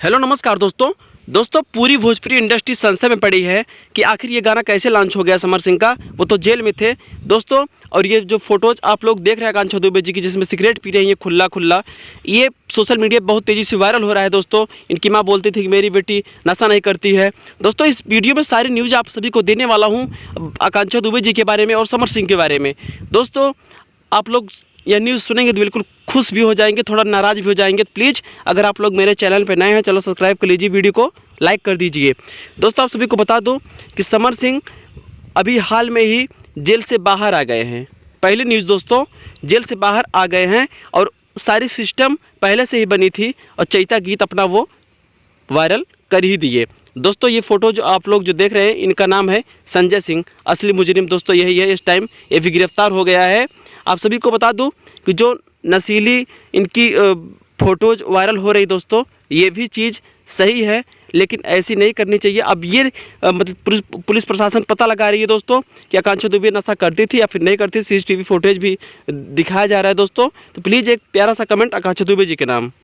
Hello नमस्कार दोस्तों पूरी भोजपुरी इंडस्ट्री संशय में पड़ी है कि आखिर ये गाना कैसे लॉन्च हो गया समर सिंह का। वो तो जेल में थे दोस्तों। और ये जो फोटोज आप लोग देख रहे हैं आकांक्षा दुबे जी की, जिसमें सिगरेट पी रही हैं खुला खुला, ये सोशल मीडिया पर बहुत तेज़ी से वायरल हो रहा है दोस्तों। इनकी माँ बोलती थी कि मेरी बेटी नशा नहीं करती है। दोस्तों इस वीडियो में सारी न्यूज़ आप सभी को देने वाला हूँ आकांक्षा दुबे जी के बारे में और समर सिंह के बारे में। दोस्तों आप लोग यह न्यूज़ सुनेंगे तो बिल्कुल खुश भी हो जाएंगे, थोड़ा नाराज़ भी हो जाएंगे। तो प्लीज़ अगर आप लोग मेरे चैनल पर नए हैं, चलो सब्सक्राइब कर लीजिए, वीडियो को लाइक कर दीजिए। दोस्तों आप सभी को बता दूं कि समर सिंह अभी हाल में ही जेल से बाहर आ गए हैं। पहली न्यूज़ दोस्तों, जेल से बाहर आ गए हैं और सारी सिस्टम पहले से ही बनी थी और चैता गीत अपना वो वायरल कर ही दिए। दोस्तों ये फ़ोटो जो आप लोग जो देख रहे हैं, इनका नाम है संजय सिंह। असली मुजरिम दोस्तों यही है। इस टाइम ये भी गिरफ्तार हो गया है। आप सभी को बता दूं कि जो नशीली इनकी फ़ोटोज़ वायरल हो रही दोस्तों, ये भी चीज़ सही है, लेकिन ऐसी नहीं करनी चाहिए। अब ये मतलब पुलिस प्रशासन पता लगा रही है दोस्तों कि आकांक्षा दुबे नशा करती थी या फिर नहीं करती। CCTV फुटेज भी दिखाया जा रहा है दोस्तों। तो प्लीज़ एक प्यारा सा कमेंट आकांक्षा दुबे जी के नाम।